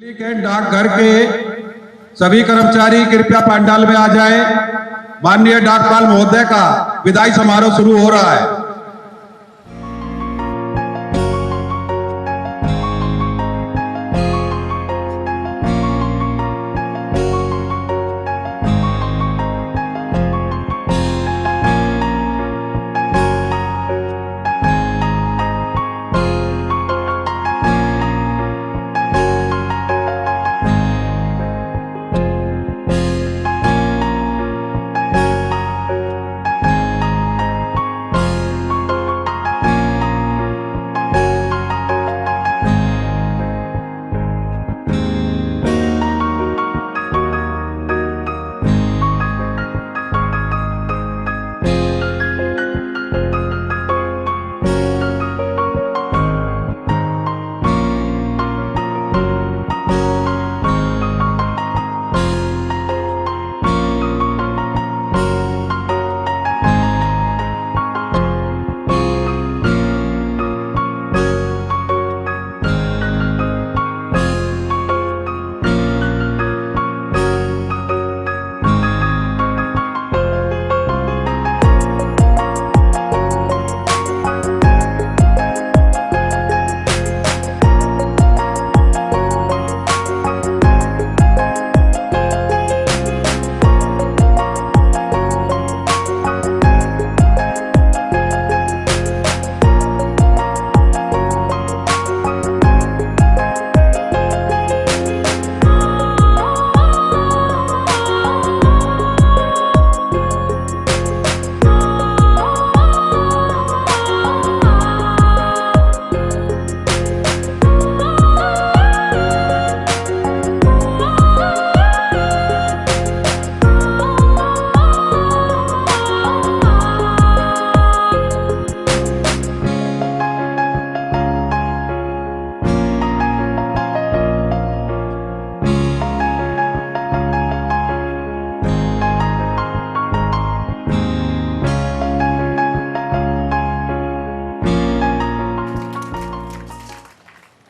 दिल्ली के डाकघर के सभी कर्मचारी कृपया पंडाल में आ जाएं। माननीय डाकपाल महोदय का विदाई समारोह शुरू हो रहा है।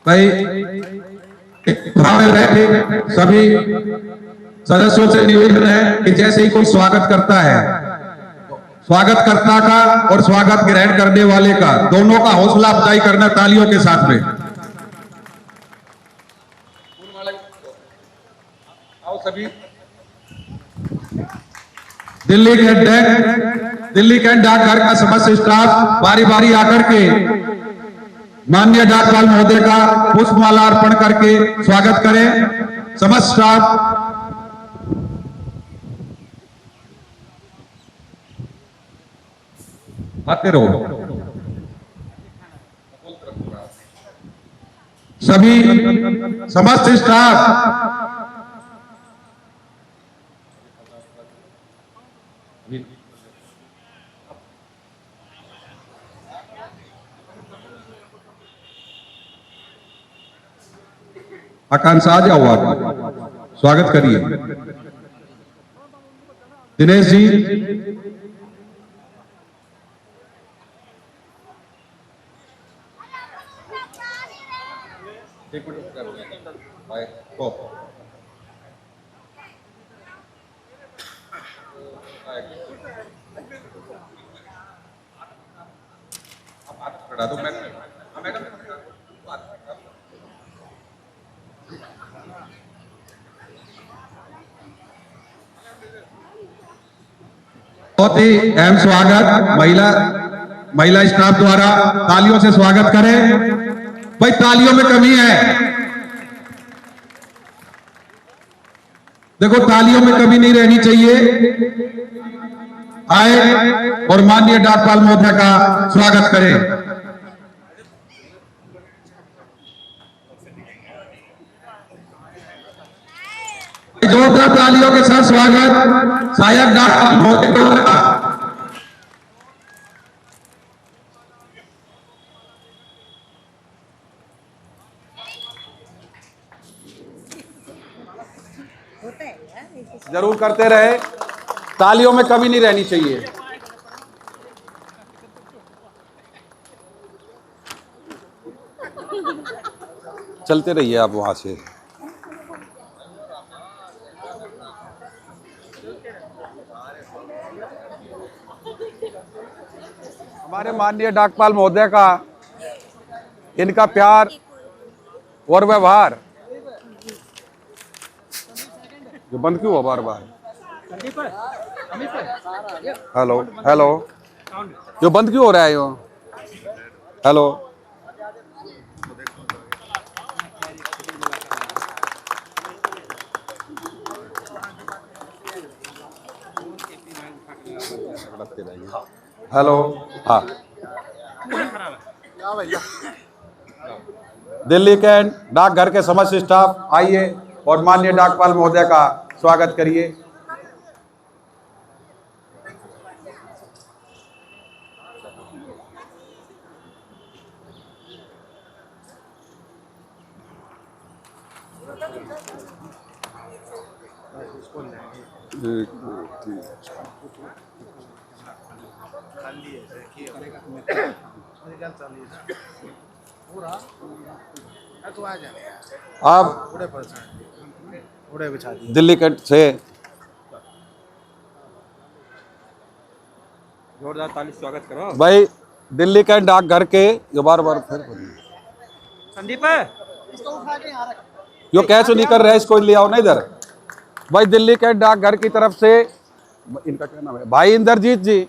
भाई में बैठे सभी सदस्यों से निवेदन है कि जैसे ही कोई स्वागत करता है, स्वागतकर्ता का और स्वागत ग्रहण करने वाले का दोनों का हौसला अफजाई करना तालियों के साथ में। आओ सभी। दिल्ली के डाकघर का समस्त स्टाफ बारी बारी आकर के माननीय डाकपाल महोदय का पुष्पमाला अर्पण करके स्वागत करें। समस्त स्टाफ आते रहो। सभी समस्त स्टाफ आकांक्षा आ जाओ, आप स्वागत करिए। दिनेश जी, बहुत ही अहम स्वागत महिला स्टाफ द्वारा तालियों से स्वागत करें। भाई तालियों में कमी है, देखो तालियों में कमी नहीं रहनी चाहिए। आए और माननीय डाकपाल महोदय का स्वागत करें। जोरदार तालियों के साथ स्वागत सहायक डाकपाल महोदय का। जरूर करते रहे, तालियों में कमी नहीं रहनी चाहिए। चलते रहिए आप वहां से। हमारे माननीय डाकपाल महोदय का इनका प्यार और व्यवहार जो बंद क्यों हुआ बार बार। हेलो हेलो, जो बंद क्यों हो रहा है यो। हेलो, हेलो, हाँ, दिल्ली के डाकघर के समस्त स्टाफ आइए और माननीय डाकपाल महोदय का स्वागत करिए। आप दिल्ली के से जोरदार ताली स्वागत करो भाई। दिल्ली के डाकघर के जो बार बार फिर संदीप यो कैसे नहीं कर रहे, इसको ले आओ ना इधर भाई। दिल्ली के डाकघर की तरफ से इनका क्या नाम है, भाई इंद्रजीत जी,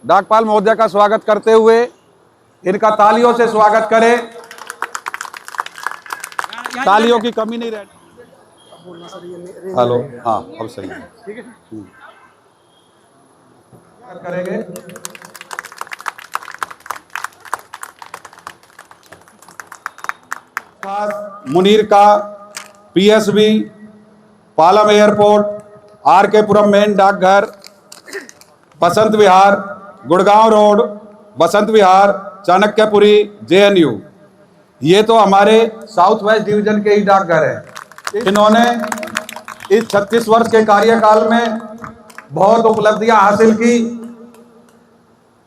डाकपाल महोदय का स्वागत करते हुए इनका तालियों से स्वागत करें। तालियों की कमी नहीं रहती। हेलो, हाँ अब सही है, ठीक है। करेंगे मुनीर का पीएसबी, पालम एयरपोर्ट, आरके पुरम मेन डाकघर, बसंत विहार, गुड़गांव रोड, बसंत विहार, चाणक्यपुरी, जेएनयू, ये तो हमारे साउथ वेस्ट डिवीजन के ही डाकघर हैं। इन्होंने इस 36 वर्ष के कार्यकाल में बहुत उपलब्धियां हासिल की।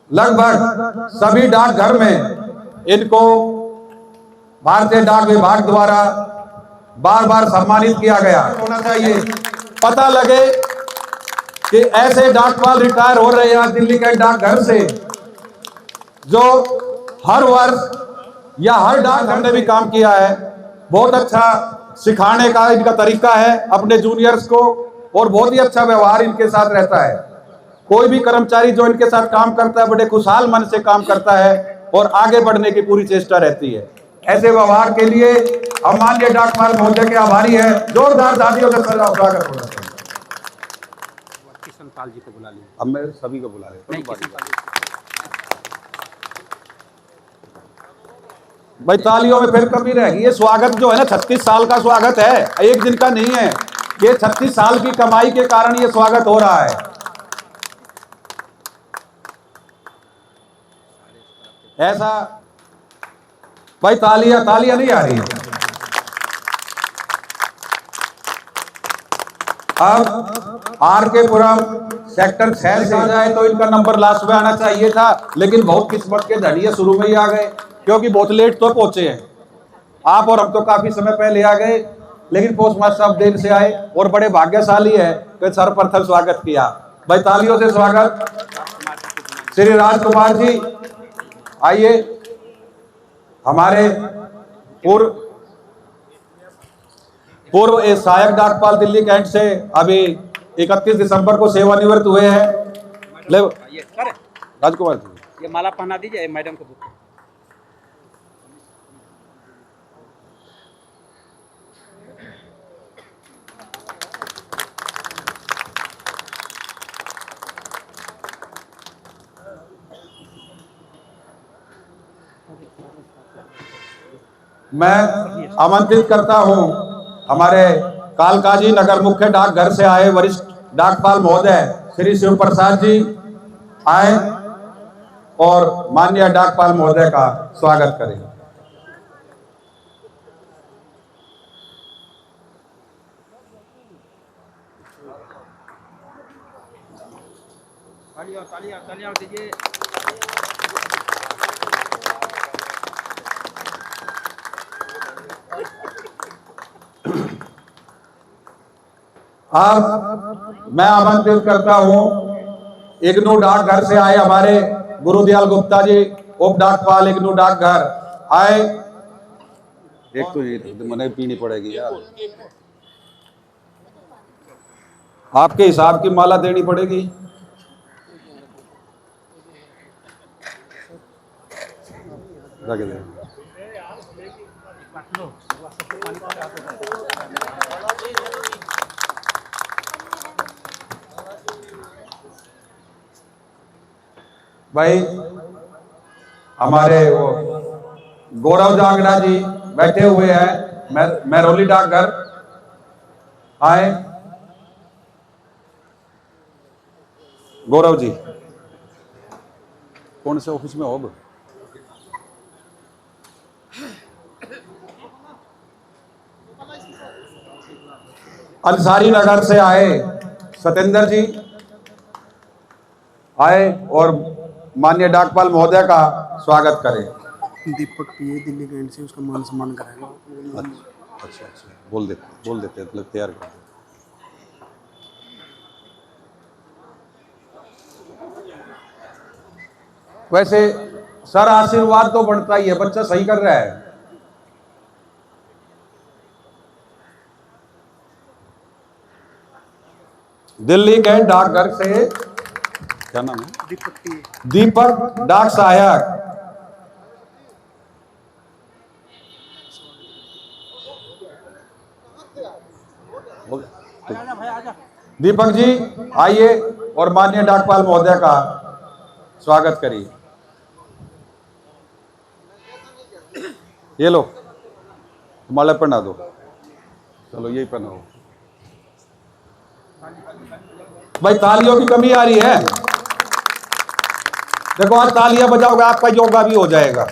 लगभग सभी डाकघर में इनको भारतीय डाक विभाग द्वारा बार बार सम्मानित किया गया। होना चाहिए पता लगे कि ऐसे डाकपाल रिटायर हो रहे हैं दिल्ली के डाकघर से, जो हर वर्ष या हर डाकघर ने भी काम किया है। बहुत अच्छा सिखाने का इनका तरीका है अपने जूनियर्स को, और बहुत ही अच्छा व्यवहार इनके साथ रहता है। कोई भी कर्मचारी जो इनके साथ काम करता है बड़े खुशहाल मन से काम करता है और आगे बढ़ने की पूरी चेष्टा रहती है। ऐसे व्यवहार के लिए हम माननीय डाकपाल महोदय के आभारी हैं। जोरदार तालियों से स्वागत होना चाहिए। किशन पाल जी को बुला लिया, अब मैं सभी को बुला रहे भाई। तालियों में फिर कमी रहेगी। ये स्वागत जो है ना 36 साल का स्वागत है, एक दिन का नहीं है। ये 36 साल की कमाई के कारण ये स्वागत हो रहा है। ऐसा भाई, तालियां नहीं आ रही। अब आरके पुरम सेक्टर 6 से आ जाए तो इनका नंबर लास्ट में आना चाहिए था, लेकिन बहुत किस्मत के धनी है, शुरू में ही आ गए, क्योंकि बहुत लेट तो पहुंचे हैं। आप और हम तो काफी समय पहले आ गए, लेकिन पोस्ट मास्टर साहब देर से आए और बड़े भाग्यशाली है कि सर्वप्रथम स्वागत किया। भाई तालियों से स्वागत। श्री राजकुमार जी आइए, हमारे पूर्व सहायक डाकपाल दिल्ली कैंट से अभी 31 दिसंबर को सेवानिवृत्त हुए हैं। राजकुमार जी, ये माला पहना दीजिए मैडम को। मैं आमंत्रित करता हूं हमारे कालकाजी नगर मुख्य डाकघर से आए वरिष्ठ डाकपाल महोदय श्री शिव प्रसाद जी आए और माननीय डाकपाल महोदय का स्वागत करें। तालियां दीजिए। अब मैं आमंत्रित करता हूं इग्नू डाकघर से आए हमारे गुरुदयाल गुप्ता जी, उप डाकपाल इग्नू डाकघर आए। एक तो ये मने पीनी पड़ेगी यार, आपके हिसाब की माला देनी पड़ेगी। रख दे। भाई हमारे वो गौरव जांगड़ा जी बैठे हुए हैं महरौली डाकघर, आए। गौरव जी कौन से ऑफिस में हो अब? अंसारी नगर से आए सतेंद्र जी आए और माननीय डाकपाल महोदय का स्वागत करें। दीपक पीए दिल्ली कैंट से, उसका मान सम्मान कराएगा। अच्छा, बोल देते मतलब तैयार कर। वैसे सर आशीर्वाद तो बढ़ता ही है, बच्चा सही कर रहा है। दिल्ली कैंट डाकघर से क्या नाम है? दीपक पीए। दीपक डाक सहायक। दीपक जी आइए और माननीय डाकपाल महोदय का स्वागत करिए। ये लो माला पहना दो, चलो यही पहनाओ। भाई तालियों की कमी आ रही है, देखो आज तालियां बजाओगे आपका योगा भी हो जाएगा।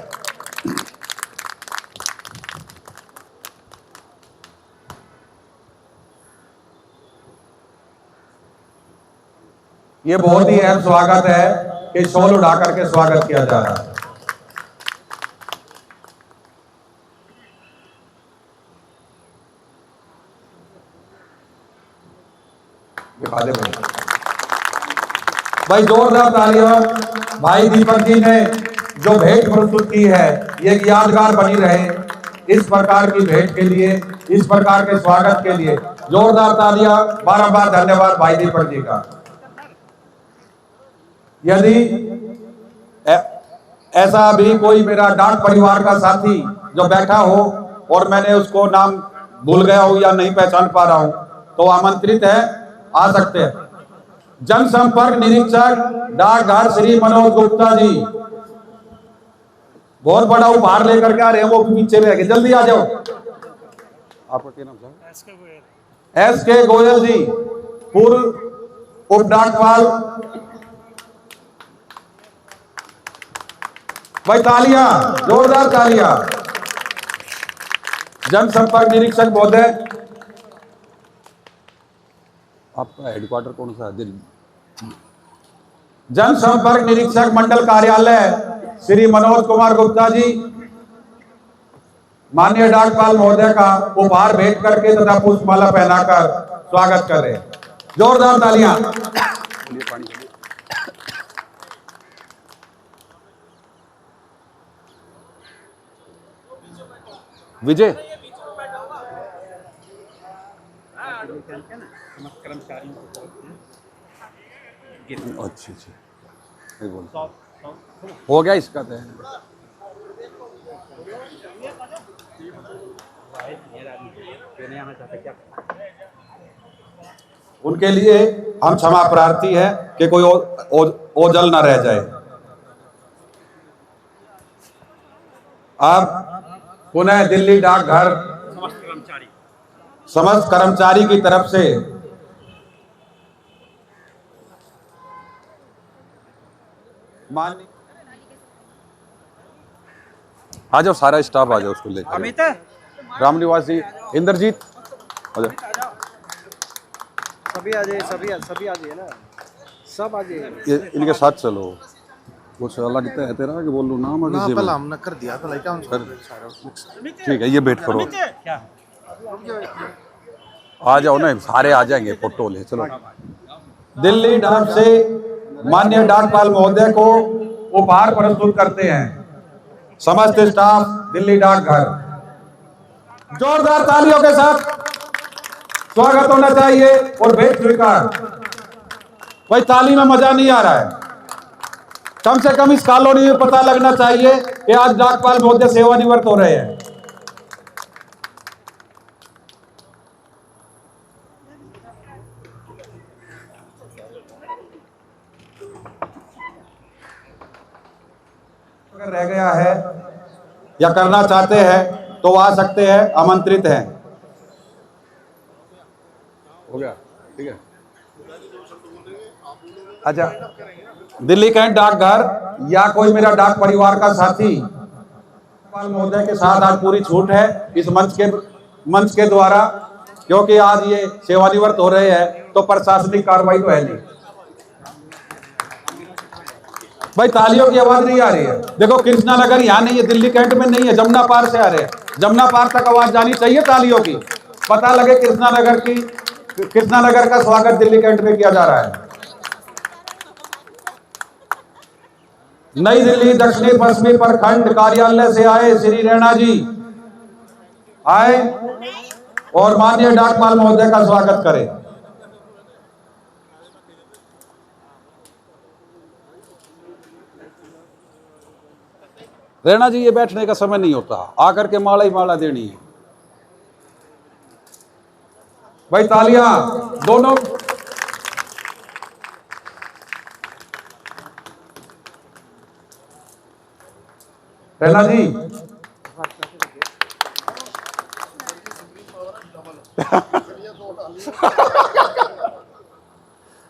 ये बहुत ही अहम स्वागत है कि शॉल उड़ा करके स्वागत किया जा रहा है। भाई जोरदार तालियां भाई दीपक जी ने जो भेंट प्रस्तुत की है, ये यादगार बनी रहे। इस प्रकार की भेंट के लिए, इस प्रकार के स्वागत के लिए जोरदार तालियां, बार-बार धन्यवाद भाई दीपक जी का। यदि ऐसा भी कोई मेरा डाक परिवार का साथी जो बैठा हो और मैंने उसको नाम भूल गया हो या नहीं पहचान पा रहा हूं, तो आमंत्रित है, आ सकते हैं। जनसंपर्क निरीक्षक डाकघर श्री मनोज गुप्ता जी बहुत बड़ा उपहार लेकर के आ रहे हैं, वो पीछे में आगे, जल्दी आ जाओ। आपका क्या नाम है? एस.के. गोयल जी, पूर्व उप डाकपाल। भाई तालियां, जोरदार तालियां। जनसंपर्क निरीक्षक महोदय, आपका हेडक्वार्टर कौन सा है? दिल्ली। जनसंपर्क निरीक्षक मंडल कार्यालय श्री मनोज कुमार गुप्ता जी माननीय डाकपाल महोदय का उपहार भेंट करके तथा पुष्पमाला पहनाकर स्वागत कर रहे हैं। जोरदार तालियां। विजय अच्छी हो गया इसका तो। उनके लिए हम क्षमा प्रार्थी हैं कि कोई ओझल न रह जाए। अब पुनः दिल्ली डाकघर समस्त कर्मचारी की तरफ से आ जाओ, सारा स्टाफ आ जाओ, उसको लेकर। अमित, राम निवासी, इंद्रजीत आ जाओ। सभी आ जाइए, सभी आ जाइए ना, सब आ जाइए। इनके साथ चलो। कुछ अलग है तेरा कि बोलूं नाम? ना पहला हमने कर दिया था, लाइक हम ठीक है, ये वेट करो, आ जाओ ना, सारे आ जाएंगे, फोटो ले चलो। दिल्ली डाक से माननीय डाकपाल महोदय को उपहार प्रस्तुत करते हैं। समस्त स्टाफ दिल्ली डाकघर, जोरदार तालियों के साथ स्वागत होना चाहिए। और भेंट स्वीकार। भाई ताली में मजा नहीं आ रहा है, कम से कम इस कॉलोनी में पता लगना चाहिए कि आज डाकपाल महोदय सेवानिवृत्त हो रहे हैं। अगर रह गया है या करना चाहते हैं तो आ सकते हैं, आमंत्रित हैं। हो गया, ठीक है। अच्छा, दिल्ली कैंट डाकघर या कोई मेरा डाक परिवार का साथी डाकपाल महोदय के साथ आज पूरी छूट है इस मंच के द्वारा, क्योंकि आज ये सेवानिवृत्त हो रहे हैं तो प्रशासनिक कार्रवाई तो है नहीं। भाई तालियों की आवाज नहीं आ रही है। देखो कृष्णा नगर यहाँ नहीं है, दिल्ली कैंट में नहीं है, जमुना पार से आ रहे हैं। जमुना पार तक आवाज जानी चाहिए तालियों की, पता लगे कृष्णा नगर का स्वागत दिल्ली कैंट में किया जा रहा है। नई दिल्ली दक्षिणी पश्चिमी प्रखंड कार्यालय से आए श्री रैना जी आए और माननीय डाकपाल महोदय का स्वागत करें। रैना जी, ये बैठने का समय नहीं होता, आकर के माला ही माला देनी है। भाई तालियां दोनों। रैना जी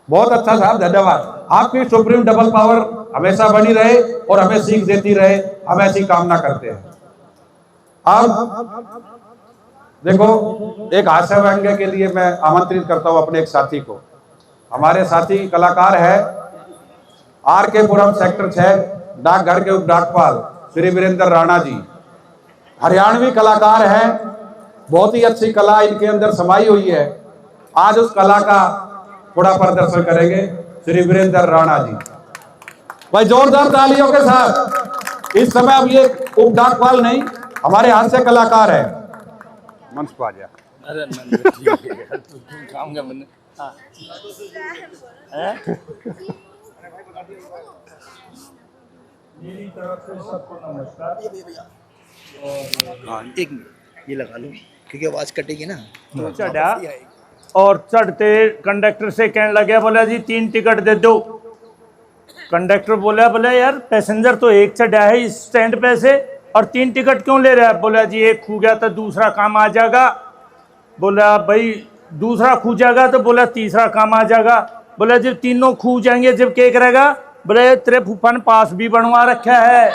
बहुत अच्छा साहब, धन्यवाद। आपकी सुप्रीम डबल पावर हमेशा बनी रहे और हमें सीख देती रहे, हम ऐसी कामना करते हैं। अब देखो, एक हास्य व्यंग्य के लिए मैं आमंत्रित करता हूं अपने एक साथी को। हमारे साथी कलाकार है आर के पुरम सेक्टर 6 डाकघर के उप डाकपाल श्री वीरेंद्र राणा जी। हरियाणवी कलाकार हैं, बहुत ही अच्छी कला इनके अंदर समाई हुई है। आज उस कला का थोड़ा प्रदर्शन करेंगे श्री वीरेंद्र राणा जी। भाई जोरदार तालियों के साथ। इस समय अब ये उप डाकपाल नहीं, हमारे हास्य कलाकार है। मंच पर आ जा। अरे ठीक है, तुम काम का मैंने मेरी तरफ से सबको नमस्कार। एक मिनट ये लगा लो क्योंकि आवाज कटेगी ना। तो चढ़ा और चढ़ते कंडक्टर से कहने लगे, बोला जी 3 टिकट दे दो। कंडक्टर बोला, बोला यार पैसेंजर तो एक चढ़ा है इस स्टैंड पे से और 3 टिकट क्यों ले रहा है? बोला जी एक खो गया तो दूसरा काम आ जाएगा। बोला भाई दूसरा खो जाएगा तो बोला तीसरा काम आ जाएगा। बोला जब तीनों खो जाएंगे जब क्या करेगा? बोले तेरे फूफा ने पास भी बनवा रखा है।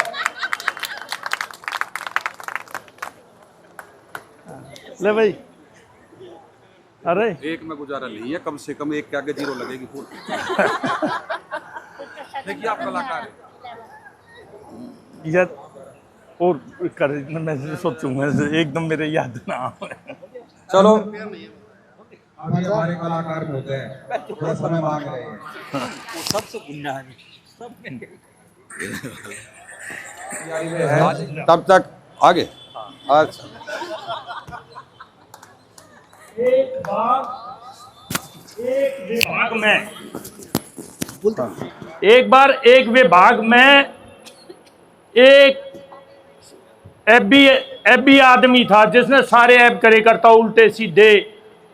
ले भाई, अरे एक में गुजारा नहीं है, कम से कम एक के आगे 0 लगेगी फूल। देखिए आप कलाकार हैं। यार और कर मैं सोचूंगा एकदम मेरे याद ना आए। चलो अभी हमारे कलाकार होते हैं, थोड़ा समय मांग रहे हैं। वो सबसे गुन्ना है, सब तैयारी में है, तब तक आगे। अच्छा, एक बार एक विभाग में एक एबी आदमी था जिसने सारे ऐब करे करता उल्टे सीधे।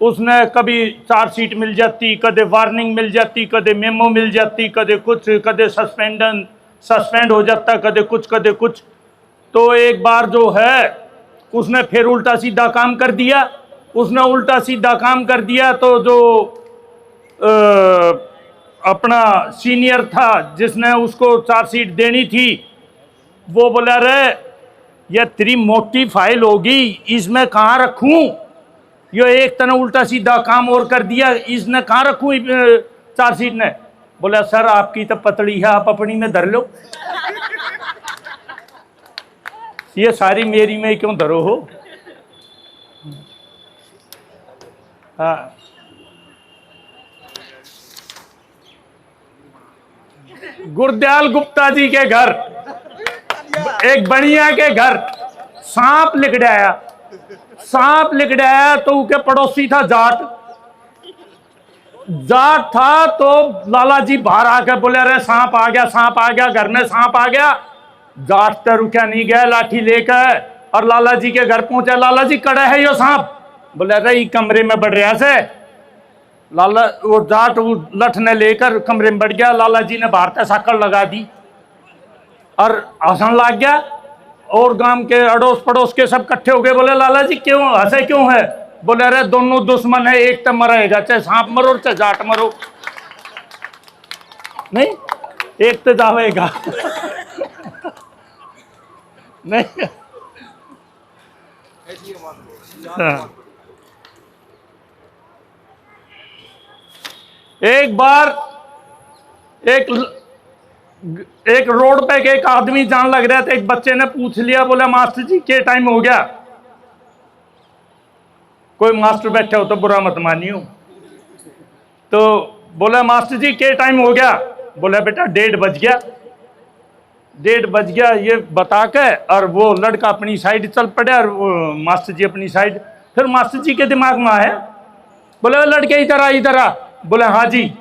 उसने कभी चार्जशीट मिल जाती, कदे वार्निंग मिल जाती, कदे मेमो मिल जाती, कदे कुछ, कदे सस्पेंड हो जाता, कदे कुछ। तो एक बार जो है उसने फिर उल्टा सीधा काम कर दिया। तो जो अपना सीनियर था जिसने उसको चार्जशीट देनी थी, वो बोला रे ये तेरी मोटी फाइल होगी, इसमें कहाँ रखूं? ये एक तना उल्टा सीधा काम और कर दिया, इसने कहाँ रखूं चार्जशीट ने? बोला सर आपकी तो पतली है, आप अपनी में धर लो। ये सारी मेरी में क्यों धरो हो? हाँ गुरदयाल गुप्ता जी के घर, एक बनिया के घर सांप लिकड़ाया। सांप लिकड़ाया तो उनके पड़ोसी था जाट। जाट था तो लाला जी बाहर आकर बोले, अरे सांप आ गया, सांप आ गया, घर में सांप आ गया। जाट तो रुका नहीं गया, लाठी लेकर और लाला जी के घर पहुंचा। लाला जी कड़ा है यो सांप। बोले, अरे ये कमरे में बढ़ रहा से। लाला वो जाट वो लठ ने लेकर कमरे में बढ़ गया। लाला जी ने बाहर तक साकड़ लगा दी और हंसन लग गया। और गांव के अड़ोस पड़ोस के सब इकट्ठे हो गए। बोले, लाला जी क्यों हंसे क्यों है? बोले, अरे दोनों दुश्मन है, एक तो मरेगा, चाहे सांप मरो चाहे जाट मरो, नहीं एक तो जावेगा। नहीं हाँ। एक बार एक रोड पे एक आदमी जान लग रहा था। एक बच्चे ने पूछ लिया, बोला, मास्टर जी क्या टाइम हो गया? कोई मास्टर बैठे हो तो बुरा मत मानियो। तो बोला, मास्टर जी क्या टाइम हो गया? बोला, बेटा 1:30 बज गया। 1:30 बज गया ये बता के और वो लड़का अपनी साइड चल पड़ा और वो मास्टर जी अपनी साइड। फिर मास्टर जी के दिमाग में आया, बोले, लड़के इधर आ। बोला, हाँ जी।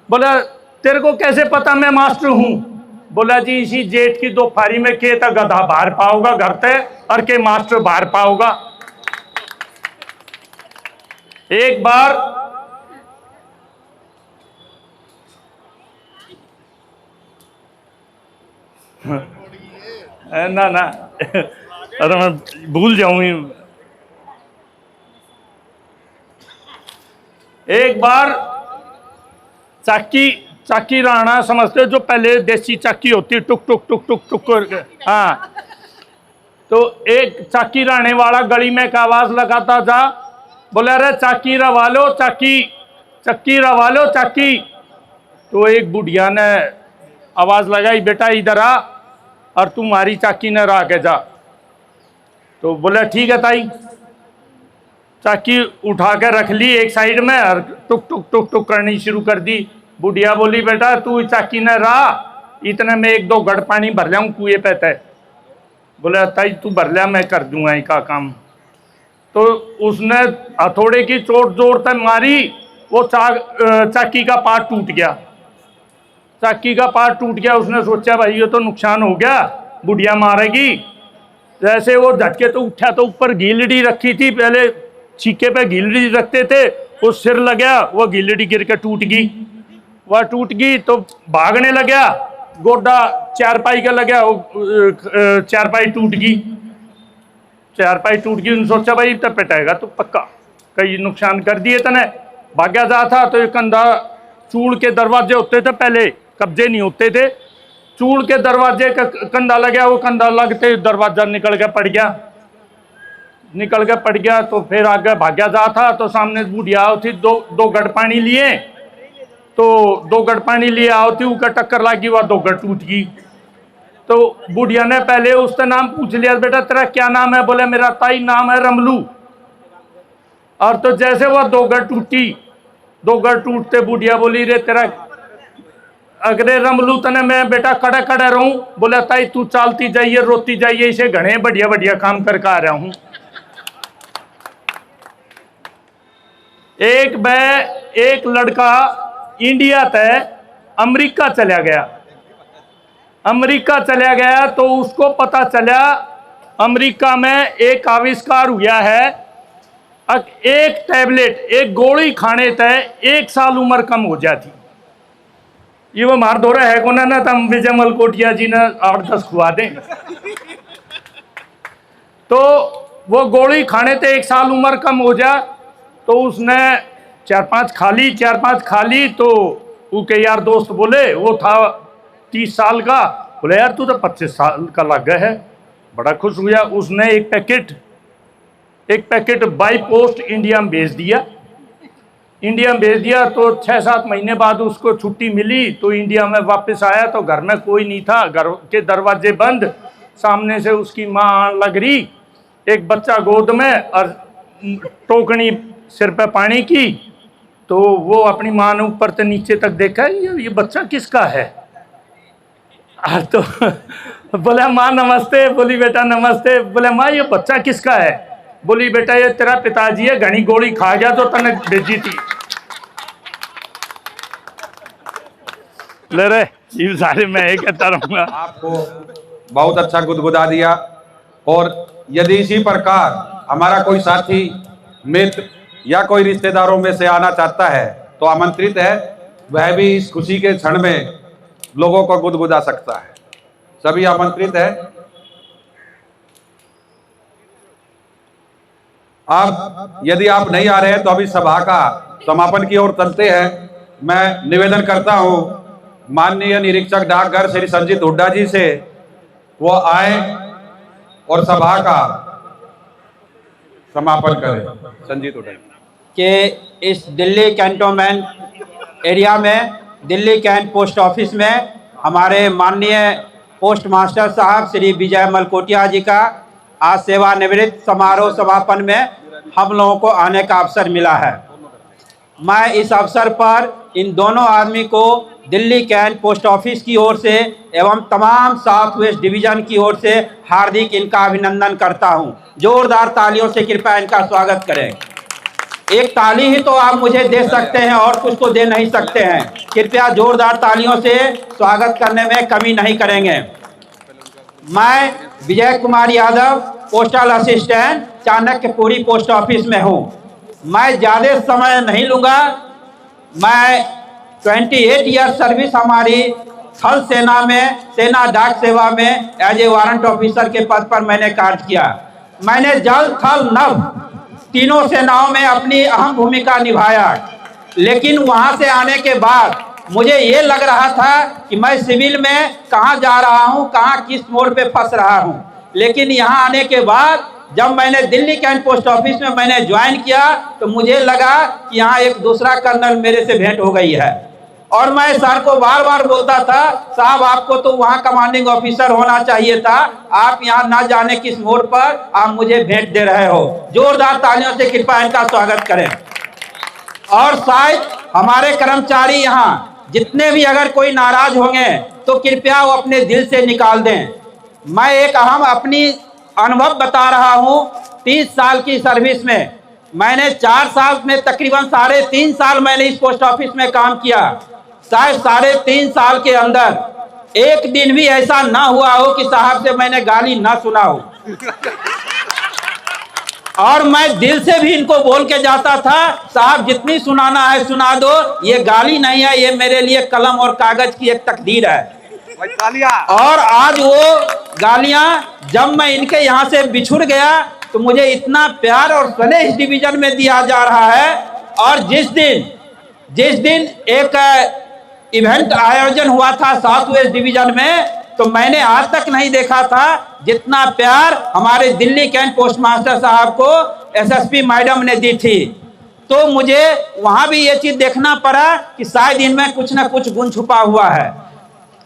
बोला, तेरे को कैसे पता मैं मास्टर हूं? बोला, जी इसी जेठ की 2 फारी में के था गधा बाहर पाओगा घर पे और के मास्टर बाहर पाओगा। एक बार ना अरे मैं भूल जाऊं। एक बार चाकी राणा समझते हो, जो पहले देसी चाकी होती, टुक टुक टुक टुक टुक करके। हाँ, तो एक चाकी राणे वाला गली में एक आवाज लगाता था, बोले, अरे चाकी रवा लो चक्की रवा लो चाकी। तो एक बुढ़िया ने आवाज लगाई, बेटा इधर आ और तुम्हारी चाकी ने रहा के जा। तो बोले, ठीक है ताई। चाकी उठा के रख ली एक साइड में और टुक टुक टुक टुक करनी शुरू कर दी। बुढ़िया बोली, बेटा तू चाकी ने रहा, इतने में 1-2 घड़ पानी भर जाऊं कुएं पे तय। बोले, ताई तू भर लिया, मैं कर दूंगा इनका काम। तो उसने हथौड़े की चोट जोर तक मारी, वो चाकी का पार्ट टूट गया। चाकी का पार्ट टूट गया। उसने सोचा, भाई ये तो नुकसान हो गया, बुढ़िया मारेगी। जैसे वो झटके तो उठा तो ऊपर गीलड़ी रखी थी, पहले छीके पे गीलड़ी रखते थे, वो सिर लगा, वो गीलड़ी गिर के टूट गई। वह टूट गई तो भागने लगा, गोडा चारपाई का लगा, वो चारपाई टूट गई। चारपाई टूट गई। उन्होंने सोचा, भाई तब पिटाएगा तो पक्का, कई नुकसान कर दिए तने। भाग्या जा था तो एक कंधा चूड़ के दरवाजे होते थे, पहले कब्जे नहीं होते थे। चूड़ के दरवाजे का कंधा लगा, वो कंधा लगते दरवाजा निकल के पड़ गया। तो फिर आगे भाग्या जा था तो सामने बूढ़िया आओ थी, दो घड़ पानी लिए। तो 2 घड़ पानी लिए आओ थी, उसका टक्कर लगी, वह 2 घड़ टूट गई। तो बुढ़िया ने पहले उसका नाम पूछ लिया, बेटा तेरा क्या नाम है? बोले, मेरा ताई नाम है रमलू। और तो जैसे वह 2 घड़ टूटी, 2 घड़ टूटते बुढ़िया बोली, रे तेरा अगरे रमलू तने मैं बेटा कड़ा रहूं। बोला, ताई तू चालती जाइए, रोती जाइए, इसे घने बढ़िया काम करके आ रहा हूं। एक लड़का इंडिया तय अमेरिका चला गया। तो उसको पता चला अमेरिका में एक आविष्कार हुआ है, एक टैबलेट, एक गोली खाने तय 1 साल उम्र कम हो जाती। ये वो मार दो रहा है को ना तम विजय मलकोटिया जी ने 8-10 खुआ दें। तो वो गोली खाने ते 1 साल उम्र कम हो जा। तो उसने 4-5 खा ली। तो उसके यार दोस्त बोले, वो था 30 साल का, बोले, यार तू तो 25 साल का लग गया है। बड़ा खुश हुआ। उसने एक पैकेट बाई पोस्ट इंडिया में भेज दिया। तो 6-7 महीने बाद उसको छुट्टी मिली। तो इंडिया में वापस आया तो घर में कोई नहीं था, घर के दरवाजे बंद। सामने से उसकी माँ आने लग रही, एक बच्चा गोद में और टोकनी सिर पे पानी की। तो वो अपनी माँ ने ऊपर से नीचे तक देखा, ये बच्चा किसका है? तो बोला माँ नमस्ते, बोली बेटा नमस्ते। बोले माँ ये बच्चा किसका है? बोली बेटा ये तेरा पिताजी है, घनी गोली खा गया तो तने भेजी थी। ले रे ये सारे मैं ही कहता रहूंगा। आपको बहुत अच्छा गुदगुदा दिया। और यदि इसी प्रकार हमारा कोई साथी, मित्र या कोई रिश्तेदारों में से आना चाहता है तो आमंत्रित है, वह भी इस खुशी के क्षण में लोगों को गुदगुदा सकता है। सभी आमंत्रित है। अब यदि आप नहीं आ रहे हैं तो अभी सभा का समापन की ओर चलते हैं। मैं निवेदन करता हूं माननीय निरीक्षक डाकघर श्री संजीत हुड्डा जी से, वो आए और सभा का समापन करें। संजीत हुड्डा कि इस दिल्ली कैंटोनमेंट एरिया में, दिल्ली कैंट पोस्ट ऑफिस में हमारे माननीय पोस्ट मास्टर साहब श्री विजय मलकोटिया जी का आज सेवानिवृत्त समारोह समापन में हम लोगों को आने का अवसर मिला है। मैं इस अवसर पर इन दोनों आदमी को दिल्ली कैंट पोस्ट ऑफिस की ओर से एवं तमाम साउथ वेस्ट डिवीजन की ओर से हार्दिक इनका अभिनंदन करता हूं। जोरदार तालियों से कृपया इनका स्वागत करें। एक ताली ही तो आप मुझे दे सकते हैं और कुछ तो दे नहीं सकते हैं। कृपया जोरदार तालियों से स्वागत करने में कमी नहीं करेंगे। मैं Vijay Kumar Yadav, postal assistant, Chanakyapuri post office में हूं। मैं ज़्यादा समय नहीं लूँगा। मैं 28 ईयर सर्विस हमारी थल सेना में, सेना डाक सेवा में एज ए वारंट ऑफिसर के पद पर मैंने कार्य किया। मैंने जल, थल, नभ तीनों सेनाओं में अपनी अहम भूमिका निभाया। लेकिन वहां से आने के बाद मुझे ये लग रहा था कि मैं सिविल में कहाँ जा रहा हूँ, कहाँ किस मोड़ पे फंस रहा हूँ। लेकिन यहाँ आने के बाद जब मैंने दिल्ली कैंट पोस्ट ऑफिस में मैंने ज्वाइन किया तो मुझे लगा कि यहाँ एक दूसरा कर्नल मेरे से भेंट हो गई है। और मैं सर को बार बार बोलता था, साहब आपको तो वहाँ कमांडिंग ऑफिसर होना चाहिए था, आप यहाँ ना जाने किस मोड़ पर आप मुझे भेंट दे रहे हो। जोरदार तालियों से कृपया इनका स्वागत करें। और शायद हमारे कर्मचारी यहाँ जितने भी अगर कोई नाराज होंगे तो कृपया वो अपने दिल से निकाल दें। मैं एक अहम अपनी अनुभव बता रहा हूँ। 30 साल की सर्विस में मैंने 4 साल में तकरीबन 3.5 साल मैंने इस पोस्ट ऑफिस में काम किया। शायद 3.5 साल के अंदर एक दिन भी ऐसा ना हुआ हो कि साहब से मैंने गाली ना सुना हो। और मैं दिल से भी इनको बोल के जाता था, साहब जितनी सुनाना है सुना दो, ये गाली नहीं है, ये मेरे लिए कलम और कागज की एक तकदीर है। और आज वो गालियां जब मैं इनके यहाँ से बिछुड़ गया तो मुझे इतना प्यार और स्नेह इस डिवीजन में दिया जा रहा है। और जिस दिन एक इवेंट आयोजन हुआ था साउथ वेस्ट डिवीजन में, तो मैंने आज तक नहीं देखा था जितना प्यार हमारे दिल्ली कैंट पोस्ट मास्टर साहब को एसएसपी मैडम ने दी थी। तो मुझे वहां भी ये चीज देखना पड़ा कि शायद इनमें कुछ ना कुछ गुण छुपा हुआ है।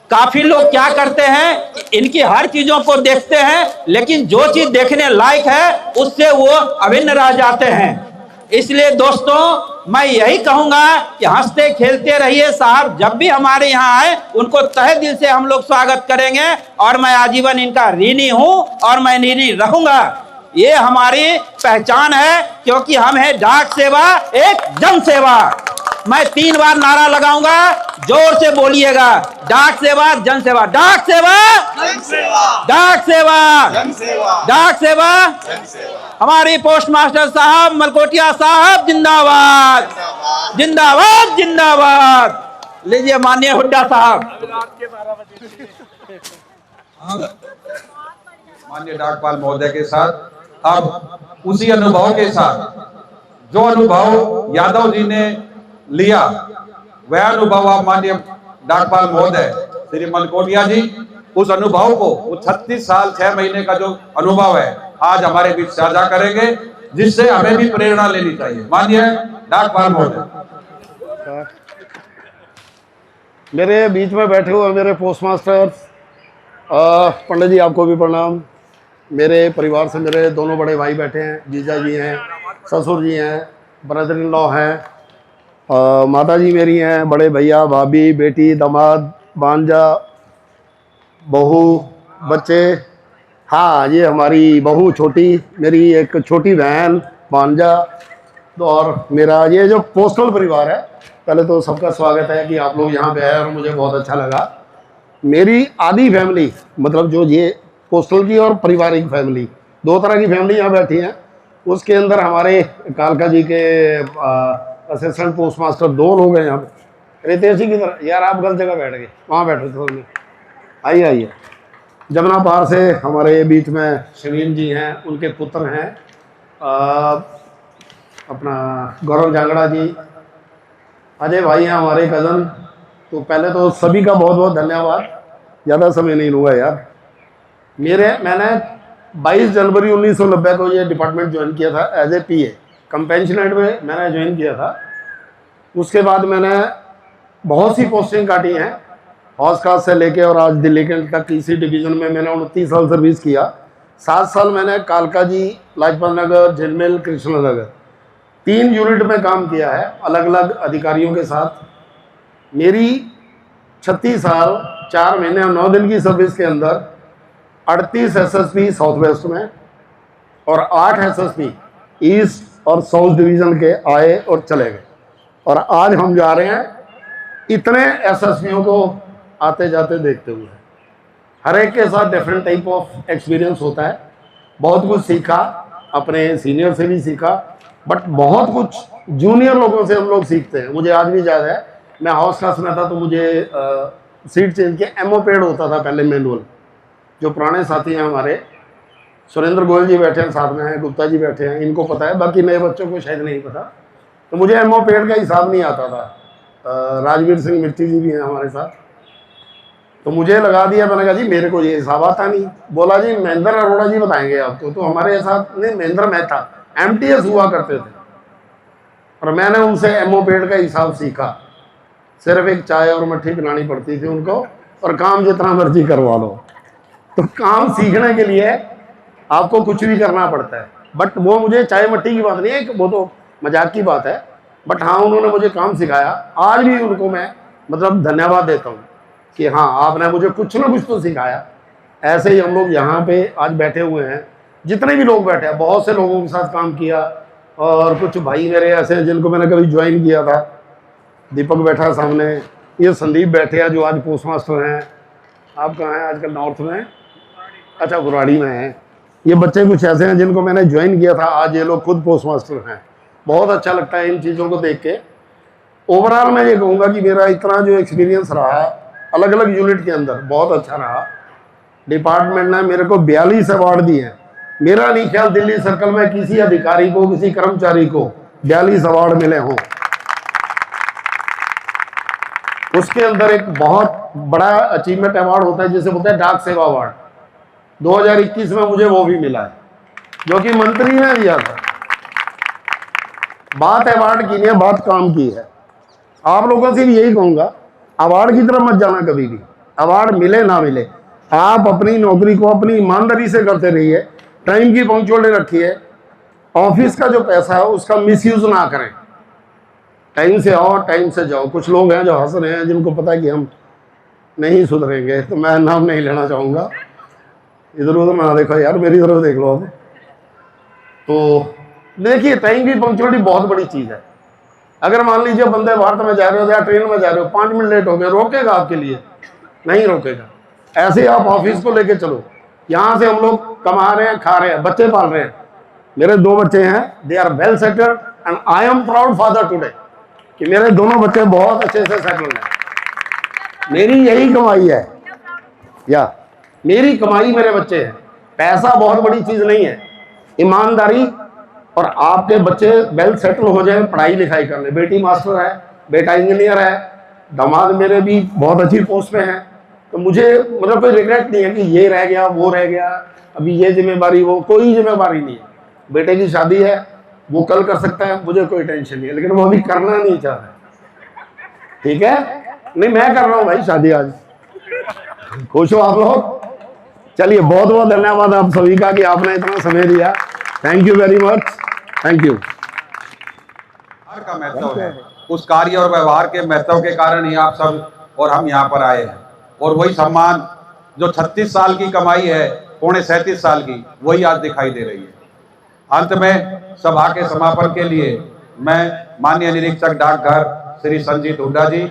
काफी लोग क्या करते हैं, इनकी हर चीजों को देखते हैं, लेकिन जो चीज देखने लायक है उससे वो अभिन्न रह जाते हैं। इसलिए दोस्तों मैं यही कहूंगा कि हंसते खेलते रहिए। साहब जब भी हमारे यहाँ आए उनको तहे दिल से हम लोग स्वागत करेंगे और मैं आजीवन इनका ऋणी हूं और मैं ऋणी रहूंगा। ये हमारी पहचान है, क्योंकि हम है डाक सेवा एक जन सेवा। मैं 3 बार नारा लगाऊंगा, जोर से बोलिएगा, डाक सेवा जन सेवा, डाक सेवा डाक सेवा डाक सेवा। हमारी पोस्ट मास्टर साहब मलकोटिया साहब जिंदाबाद जिंदाबाद जिंदाबाद। लीजिए माननीय हुड्डा साहब। माननीय डाकपाल महोदय के साथ अब उसी अनुभव के साथ जो अनुभव यादव जी ने लिया, वह अनुभव आप माननीय डाकपाल महोदय श्री मलकोटिया जी उस अनुभव को, वो 36 साल 6 महीने का जो अनुभव है आज हमारे बीच साझा करेंगे, जिससे हमें भी प्रेरणा लेनी चाहिए। माननीय डाकपाल महोदय। मेरे बीच में बैठे हुए मेरे पोस्ट मास्टर पंडित जी, आपको भी प्रणाम। मेरे परिवार से मेरे दोनों बड़े भाई बैठे हैं, जीजा जी हैं, ससुर जी हैं, ब्रदर इन लॉ हैं, माता जी मेरी हैं, बड़े भैया भाभी बेटी दामाद भांजा बहू, बच्चे। हाँ, ये हमारी बहू छोटी, मेरी एक छोटी बहन भांजा, तो और मेरा ये जो पोस्टल परिवार है, पहले तो सबका स्वागत है कि आप लोग यहाँ पे आए और मुझे बहुत अच्छा लगा। मेरी आधी फैमिली, मतलब जो ये पोस्टल की और पारिवारिक फैमिली, दो तरह की फैमिली यहाँ बैठी हैं। उसके अंदर हमारे कालका जी के असिस्टेंट पोस्ट मास्टर 2 लोग हैं यहाँ पे। रितेश जी की तरह, यार आप गलत जगह बैठ गए, वहाँ बैठे थे। आइए आइए। जमुना पार से हमारे बीच में शमीम जी हैं, उनके पुत्र हैं अपना गौरव जांगड़ा जी, अजय भाई हैं हमारे कज़न। तो पहले तो सभी का बहुत बहुत धन्यवाद। ज़्यादा समय नहीं लूँगा यार। मैंने 22 जनवरी 1990 को ये डिपार्टमेंट ज्वाइन किया था एज ए PA, कंपेंशनेट में मैंने ज्वाइन किया था। उसके बाद मैंने बहुत सी पोस्टिंग काटी हैं, हौस खास से लेके और आज दिल्ली कैंट तक। इसी डिवीज़न में मैंने 29 साल सर्विस किया। 7 साल मैंने कालका जी, लाजपत नगर, झिलमिल, कृष्ण नगर 3 यूनिट में काम किया है अलग अलग अधिकारियों के साथ। मेरी 36 साल 4 महीने और 9 दिन की सर्विस के अंदर 38 SSP साउथ वेस्ट में और 8 SSP ईस्ट और साउथ डिवीज़न के आए और चले गए। और आज हम जा रहे हैं इतने SSPओं को आते जाते देखते हुए। हर एक के साथ डिफरेंट टाइप ऑफ एक्सपीरियंस होता है। बहुत कुछ सीखा, अपने सीनियर से भी सीखा, बट बहुत कुछ जूनियर लोगों से हम लोग सीखते हैं। मुझे आज भी याद है, मैं हाउस क्लास में था तो मुझे सीट चेंज के एमओ पेड होता था पहले, मैनुअल। जो पुराने साथी हैं हमारे, सुरेंद्र गोयल जी बैठे हैं साथ में हैं, गुप्ता जी बैठे हैं, इनको पता है, बाकी नए बच्चों को शायद नहीं पता। तो मुझे एमओ पेड का हिसाब नहीं आता था। राजवीर सिंह मिट्टी जी भी हैं हमारे साथ, तो मुझे लगा दिया। मैंने कहा जी मेरे को ये हिसाब आता नहीं। बोला जी महेंद्र अरोड़ा जी बताएंगे आपको। तो हमारे साथ नहीं, महेंद्र मेहता MTS हुआ करते थे और मैंने उनसे एमओ पेड का हिसाब सीखा। सिर्फ एक चाय और मट्ठी पिलानी पड़ती थी उनको, और काम जितना मर्जी करवा लो। तो काम सीखने के लिए आपको कुछ भी करना पड़ता है। बट वो मुझे चाय मट्टी की बात नहीं है, वो तो मजाक की बात है। बट हाँ, उन्होंने मुझे काम सिखाया। आज भी उनको मैं मतलब धन्यवाद देता हूँ कि हाँ, आपने मुझे कुछ ना कुछ तो सिखाया। ऐसे ही हम लोग यहाँ पे आज बैठे हुए हैं, जितने भी लोग बैठे हैं, बहुत से लोगों के साथ काम किया। और कुछ भाई मेरे ऐसे हैं जिनको मैंने कभी ज्वाइन किया था। दीपक बैठा सामने, ये संदीप बैठे हैं जो आज पोस्ट मास्टर हैं। आप कहाँ हैं आजकल? नॉर्थ में, अच्छा गुराड़ी में हैं। ये बच्चे कुछ ऐसे हैं जिनको मैंने ज्वाइन किया था, आज ये लोग खुद पोस्ट मास्टर हैं। बहुत अच्छा लगता है इन चीज़ों को देख के। ओवरऑल मैं ये कहूँगा कि मेरा इतना जो एक्सपीरियंस रहा अलग अलग यूनिट के अंदर, बहुत अच्छा रहा। डिपार्टमेंट ने मेरे को 42 अवार्ड दिए हैं। मेरा नहीं ख्याल दिल्ली सर्कल में किसी अधिकारी को, किसी कर्मचारी को 42 अवार्ड मिले हों। उसके अंदर एक बहुत बड़ा अचीवमेंट अवार्ड होता है जिसे बोलते हैं डाक सेवा अवार्ड। 2021 में मुझे वो भी मिला है, जो कि मंत्री ने दिया था। बात अवार्ड की नहीं है, बात काम की है। आप लोगों से भी यही कहूँगा, अवार्ड की तरफ मत जाना कभी भी। अवार्ड मिले ना मिले, आप अपनी नौकरी को अपनी ईमानदारी से करते रहिए, टाइम की पंक्चुअलिटी रखिए। ऑफिस का जो पैसा है उसका मिसयूज ना करें। टाइम से आओ, टाइम से जाओ। कुछ लोग हैं जो हंस रहे हैं, जिनको पता है कि हम नहीं सुधरेंगे, तो मैं नाम नहीं लेना चाहूँगा। इधर उधर ना देखो यार, मेरी तरफ देख लो अब। तो देखिए, टाइम की पंक्चुअलिटी बहुत बड़ी चीज़ है। अगर मान लीजिए वंदे भारत में जा रहे हो या ट्रेन में जा रहे हो, 5 मिनट लेट हो गए, रोकेगा आपके लिए? नहीं रोकेगा। ऐसे ही आप ऑफिस को लेके चलो। यहाँ से हम लोग कमा रहे हैं, खा रहे हैं, बच्चे पाल रहे हैं। मेरे 2 बच्चे हैं, they are well settled and I am proud father today कि मेरे दोनों बच्चे बहुत अच्छे से सेटल्ड हैं। मेरी यही कमाई है, या मेरी कमाई मेरे बच्चे हैं। पैसा बहुत बड़ी चीज़ नहीं है, ईमानदारी। और आपके बच्चे वेल सेटल हो जाए, पढ़ाई लिखाई कर ले। बेटी मास्टर है, बेटा इंजीनियर है, दामाद मेरे भी बहुत अच्छी पोस्ट पे हैं। तो मुझे मतलब कोई रिग्रेट नहीं है कि ये रह गया, वो रह गया, अभी ये जिम्मेवारी, वो कोई जिम्मेवारी नहीं है। बेटे की शादी है, वो कल कर सकता है, मुझे कोई टेंशन नहीं है, लेकिन वो अभी करना नहीं चाहता। ठीक है? नहीं, मैं कर रहा हूँ भाई शादी आज। खुश हो आप लोग? चलिए, बहुत बहुत धन्यवाद आप सभी का कि आपने इतना समय दिया। Thank you very much. Thank you. का महत्व है, उस कार्य और व्यवहार के महत्व के कारण ही आप सब और हम यहाँ पर आए हैं। और वही सम्मान जो 36 साल की कमाई है, पौने 37 साल की, वही आज दिखाई दे रही है। अंत में सभा के समापन के लिए मैं माननीय निरीक्षक डाकघर श्री संजीत हुड्डा जी,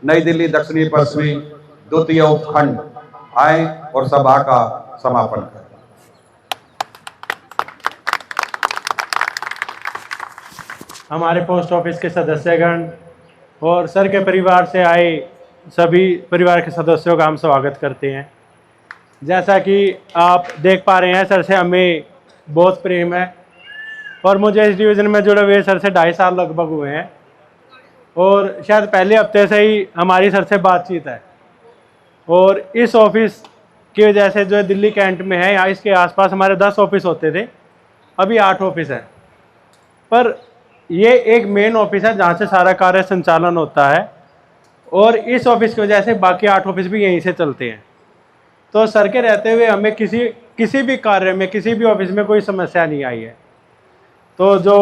नई दिल्ली दक्षिणी पश्चिमी द्वितीय उपखंड आए और सभा का समापन करें। हमारे पोस्ट ऑफिस के सदस्यगण और सर के परिवार से आए सभी परिवार के सदस्यों का हम स्वागत करते हैं। जैसा कि आप देख पा रहे हैं, सर से हमें बहुत प्रेम है और मुझे इस डिवीज़न में जुड़े हुए सर से 2.5 साल लगभग हुए हैं और शायद पहले हफ्ते से ही हमारी सर से बातचीत है। और इस ऑफिस की वजह से जो दिल्ली कैंट में है, यहाँ इसके आसपास हमारे 10 ऑफिस होते थे, अभी 8 ऑफिस है। पर ये एक मेन ऑफिस है जहाँ से सारा कार्य संचालन होता है और इस ऑफिस की वजह से बाकी 8 ऑफिस भी यहीं से चलते हैं। तो सर के रहते हुए हमें किसी भी कार्य में, किसी भी ऑफिस में कोई समस्या नहीं आई है। तो जो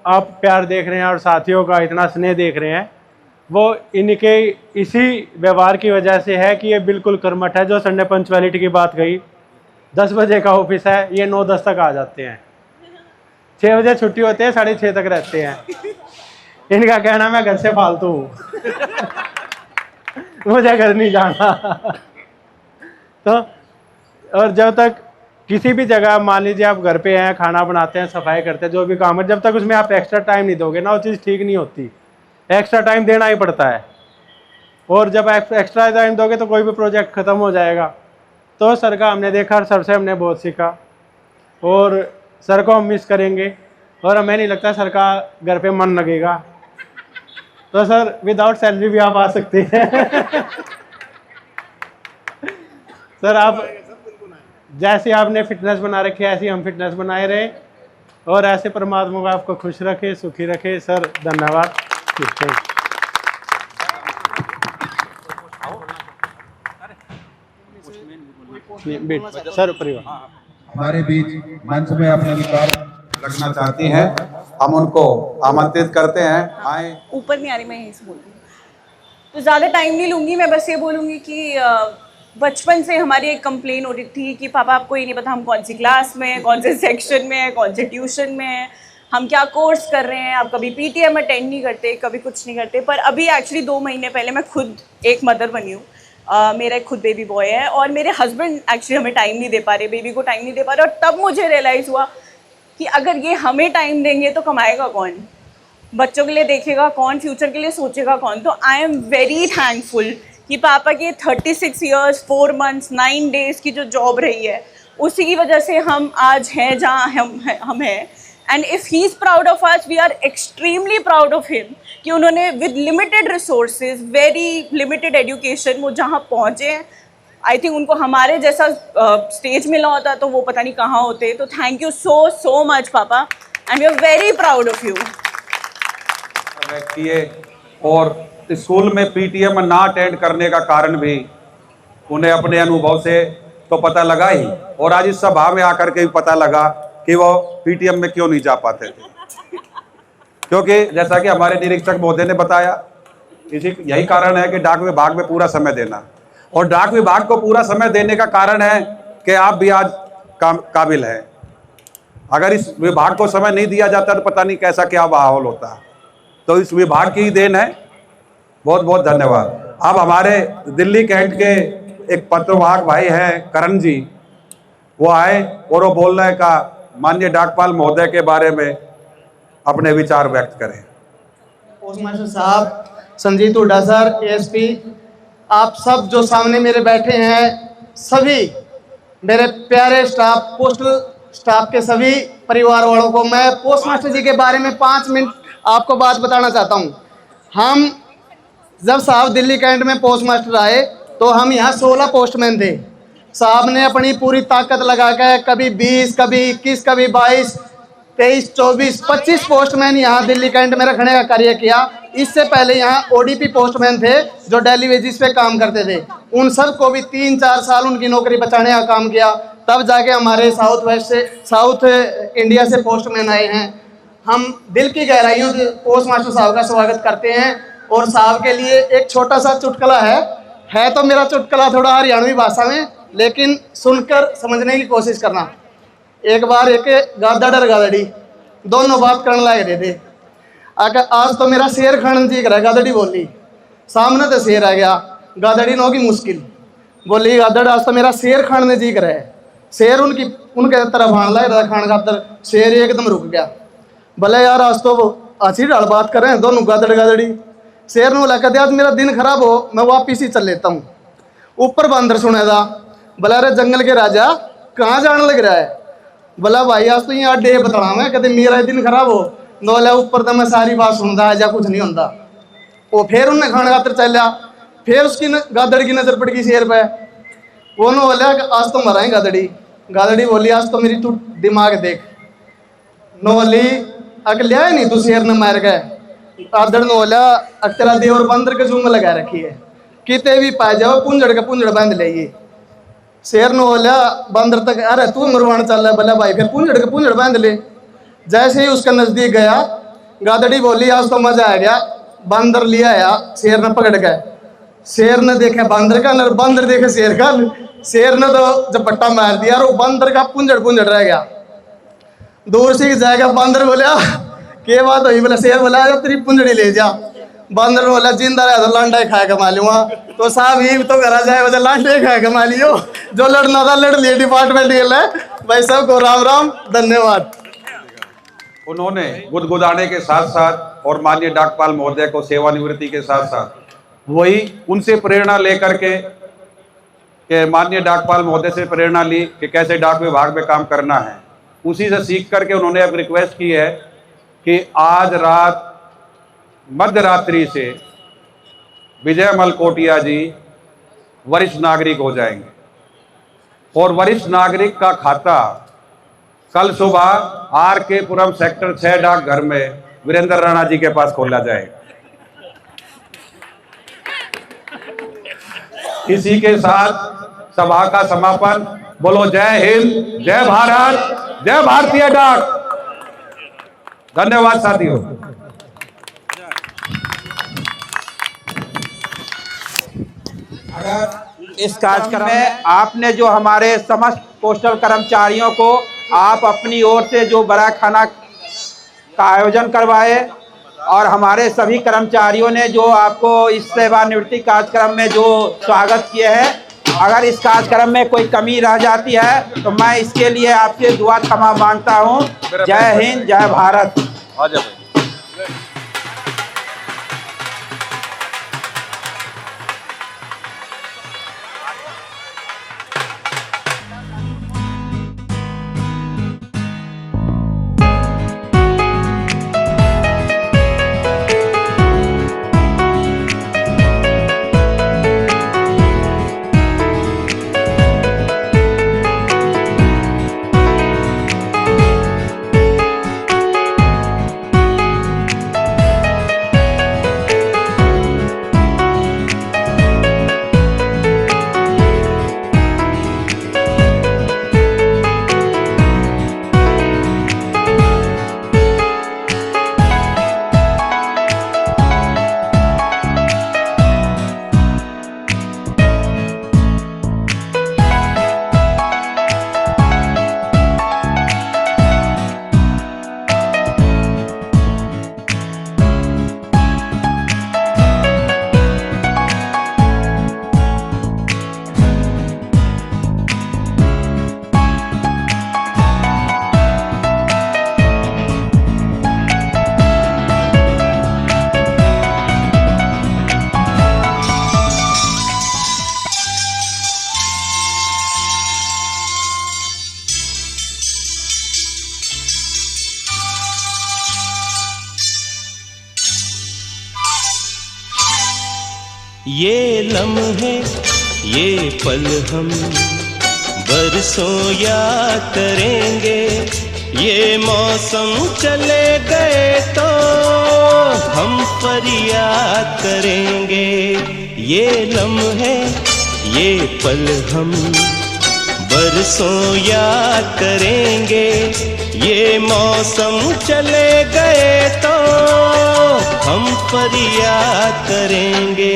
आप प्यार देख रहे हैं और साथियों का इतना स्नेह देख रहे हैं, वो इनके इसी व्यवहार की वजह से है कि ये बिल्कुल कर्मठ है। जो सर ने पंक्चुअलिटी की बात कही, 10 बजे का ऑफिस है, ये 9-10 तक आ जाते हैं। 6 बजे छुट्टी होती है, 6:30 तक रहते हैं। इनका कहना मैं घर से फालतू हूँ मुझे घर नहीं जाना। तो और जब तक किसी भी जगह, मान लीजिए आप घर पे हैं, खाना बनाते हैं, सफाई करते हैं, जो भी काम है, जब तक उसमें आप एक्स्ट्रा टाइम नहीं दोगे ना, वो चीज़ ठीक नहीं होती। एक्स्ट्रा टाइम देना ही पड़ता है और जब एक्स्ट्रा टाइम दोगे तो कोई भी प्रोजेक्ट ख़त्म हो जाएगा। तो सर का हमने देखा, सर से हमने बहुत सीखा और सर को हम मिस करेंगे और हमें नहीं लगता सर का घर पे मन लगेगा। तो सर विदाउट सैलरी भी आप आ सकते हैं। सर आप जैसे आपने फिटनेस बना रखी है, ऐसी हम फिटनेस बनाए रहे और ऐसे परमात्मा को आपको खुश रखे, सुखी रखे। सर धन्यवाद। सर परिवार हमारे बीच मंच में अपने विचार रखना चाहती हैं, हम उनको आमंत्रित करते हैं, आए। ऊपर नहीं आ रही, मैं यहीं से बोल रही हूँ। तो ज़्यादा टाइम नहीं लूँगी, मैं बस ये बोलूँगी कि बचपन से हमारी एक कंप्लेन हो रही थी कि पापा आपको ये नहीं पता हम कौन सी क्लास में हैं, कौन से सेक्शन में हैं, कौन से ट्यूशन में हैं, हम क्या कोर्स कर रहे हैं। आप कभी पीटीएम अटेंड नहीं करते, कभी कुछ नहीं करते। पर अभी एक्चुअली 2 महीने पहले मैं खुद एक मदर बनी हूँ। मेरा एक खुद बेबी बॉय है और मेरे हस्बैंड एक्चुअली हमें टाइम नहीं दे पा रहे, बेबी को टाइम नहीं दे पा रहे। और तब मुझे रियलाइज़ हुआ कि अगर ये हमें टाइम देंगे तो कमाएगा कौन, बच्चों के लिए देखेगा कौन, फ्यूचर के लिए सोचेगा कौन। तो आई एम वेरी थैंकफुल कि पापा की 36 ईयर्स 4 मंथ्स 9 डेज़ की जो जॉब रही है, उसी की वजह से हम आज हैं जहाँ हम हैं। And if he is proud of us, we are extremely proud of him कि उन्होंने with limited resources, very limited education, वो जहाँ पहुँचे हैं। आई थिंक उनको हमारे जैसा स्टेज मिला होता तो वो पता नहीं कहाँ होते। तो thank you so much papa, and we are very proud of you. किए और स्कूल में पीटीएम ना अटेंड करने का कारण भी उन्हें अपने अनुभव से तो पता लगा ही, और आज इस सभा में आकर के भी पता लगा कि वो पीटीएम में क्यों नहीं जा पाते थे। क्योंकि जैसा कि हमारे निरीक्षक महोदय ने बताया, यही कारण है कि डाक विभाग में पूरा समय देना, और डाक विभाग को पूरा समय देने का कारण है कि आप भी आज काबिल हैं। अगर इस विभाग को समय नहीं दिया जाता तो पता नहीं कैसा क्या माहौल होता। तो इस विभाग की ही देन है। बहुत बहुत धन्यवाद। अब हमारे दिल्ली कैंट के एक पत्रवाहक भाई हैं करण जी, वो आए और वो बोल रहे का माननीय डाकपाल महोदय के बारे में अपने विचार व्यक्त करें। पोस्ट मास्टर साहब, संजीत हुड्डा सर, एएसपी, आप सब जो सामने मेरे बैठे हैं, सभी मेरे प्यारे स्टाफ, पोस्टल स्टाफ के सभी परिवार वालों को मैं पोस्ट मास्टर जी के बारे में 5 मिनट आपको बात बताना चाहता हूँ। हम जब साहब दिल्ली कैंट में पोस्ट मास्टर आए तो हम यहाँ 16 पोस्टमैन थे। साहब ने अपनी पूरी ताकत लगा कर कभी 20, कभी 21, कभी 22, 23, 24, 25 पोस्टमैन यहाँ दिल्ली कैंट में रखने का कार्य किया। इससे पहले यहाँ ओडीपी पोस्टमैन थे जो डेली वेजिस पे काम करते थे, उन सब को भी 3-4 साल उनकी नौकरी बचाने का काम किया। तब जाके हमारे साउथ इंडिया से पोस्टमैन आए हैं। हम दिल की गहराइयों से पोस्ट मास्टर साहब का स्वागत करते हैं। और साहब के लिए एक छोटा सा चुटकुला है तो मेरा चुटकुला थोड़ा हरियाणवी भाषा में, लेकिन सुनकर समझने की कोशिश करना। एक बार एक गादड़ और गादड़ी दोनों बात करने लग रहे थे। अगर आज तो मेरा शेर खाने जी करा, गादड़ी बोली। सामने तो शेर आ गया, गादड़ी नो की मुश्किल बोली, गादड़ आज तो मेरा शेर खाने जी करा है। शेर उनके तरफ आने लग रहा खाने खातर, शेर एकदम रुक गया। भले यार आज तो वो अच्छी ढाल बात कर रहे हैं दोनों गादड़ गादड़ी। शेर ने बोला कहते आज मेरा दिन खराब हो, मैं वापिस ही चल लेता हूँ। ऊपर बंदर सुनेगा, बोला अरे जंगल के राजा कहाँ जाने लग रहा है? बोला भाई आज तो यहाँ डे बताना मैं, कहते मेरा दिन खराब हो। बोला ऊपर तो मैं सारी बात सुनता है, जा कुछ नहीं होता। वो फिर उन्हें खाने खातर चलिया। फिर उसकी गादड़ की नजर पड़ गई शेर पे। वो ने बोला आज तो मरा है गादड़ी। गादड़ी बोली आज तो मेरी तू दिमाग देख। नो बोली अगर लिया नहीं तू शेर ने मार गए। गादड़ ने बोला तेरा देवर बंदर के जुम्मे लगा रखी है, किते भी पाए जाओ पुंजड़ का पुंजड़ बांध लेगी। शेर ने बोला बंदर तक अरे तू मरवान चल रहा है। बोला भाई फिर पुंजड़ का पुंजड़ बांध ले। जैसे ही उसका नजदीक गया, गादड़ी बोली आज तो मजा आ गया। बंदर लिया आया, शेर ने पकड़ गए। शेर ने देखा बंदर का, बंदर देखे शेर का। शेर ने तो झपट्टा मार दिया और वो बंदर का पुंजड़ पुंजड़ रह गया। दूर से जाएगा बंदर बोला क्या बात हुई? बोला शेर बोला तेरी पुंजड़ी ले जा। बंदर बोला जिंदा रहा तो लांडा ही खाए कमा लूंगा। तो साहब ये तो करा जाए वजह लांडे खाए कमा लियो, जो लड़ना था लड़ लिए। डिपार्टमेंट ये है भाई, सबको राम राम, धन्यवाद। उन्होंने गुदगुदाने के साथ साथ और माननीय डाकपाल महोदय को सेवानिवृत्ति के साथ साथ वही उनसे प्रेरणा लेकर के माननीय डाकपाल महोदय से प्रेरणा ली कि कैसे डाक विभाग में काम करना है। उसी से सीख करके उन्होंने अब रिक्वेस्ट की है कि आज रात मध्य रात्रि से विजय मलकोटिया जी वरिष्ठ नागरिक हो जाएंगे और वरिष्ठ नागरिक का खाता कल सुबह RK पुरम सेक्टर 6 डाकघर में वीरेंद्र राणा जी के पास खोला जाएगा। इसी के साथ सभा का समापन। बोलो जय हिंद, जय भारत, जय भारतीय डाक। धन्यवाद साथियों। इस कार्यक्रम में आपने जो हमारे समस्त पोस्टल कर्मचारियों को आप अपनी ओर से जो बड़ा खाना का आयोजन करवाए और हमारे सभी कर्मचारियों ने जो आपको इस सेवानिवृत्ति कार्यक्रम में जो स्वागत किए हैं, अगर इस कार्यक्रम में कोई कमी रह जाती है तो मैं इसके लिए आपसे दुआ क्षमा मांगता हूं। जय हिंद, जय भारत। ये लम्हे ये पल हम बरसों याद करेंगे, ये मौसम चले गए तो हम फरियाद करेंगे। ये लम्हे ये पल हम बरसों याद करेंगे, ये मौसम चले गए तो हम फरियाद करेंगे।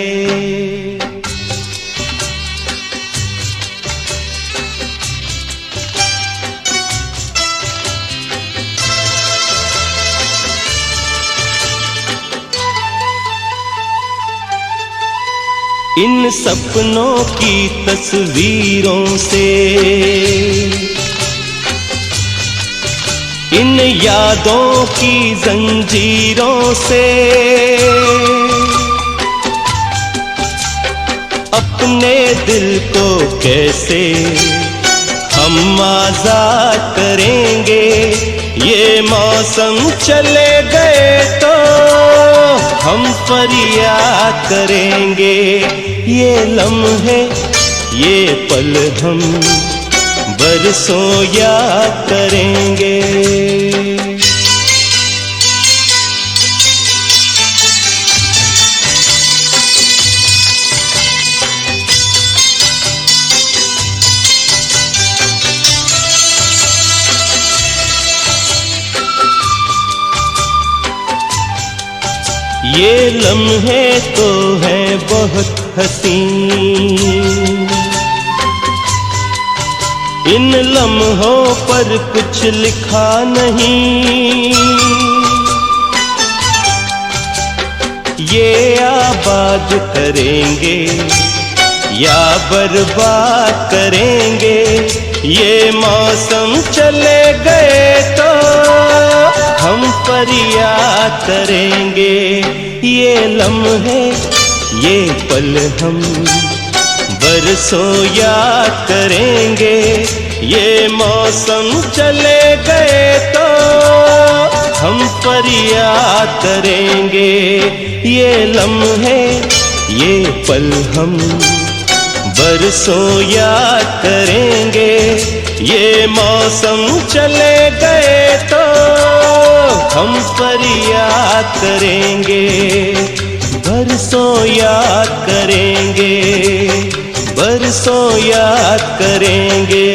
इन सपनों की तस्वीरों से, इन यादों की जंजीरों से अपने दिल को कैसे हम आजाद करेंगे। ये मौसम चले गए तो हम फरियाद करेंगे। ये लम्हे ये पल हम बरसों याद करेंगे। ये लम्हे तो हैं बहुत हसीन, इन लम्हों पर कुछ लिखा नहीं। ये आबाद करेंगे या बर्बाद करेंगे। ये मौसम चले गए तो हम फरियाद करेंगे। ये लम्हे ये पल हम बरसों याद करेंगे। ये मौसम चले गए तो हम फरियाद करेंगे। ये लम्हे ये पल हम बरसों याद करेंगे। ये मौसम चले गए तो हम फरियाद करेंगे। बरसों याद करेंगे, बरसों याद करेंगे।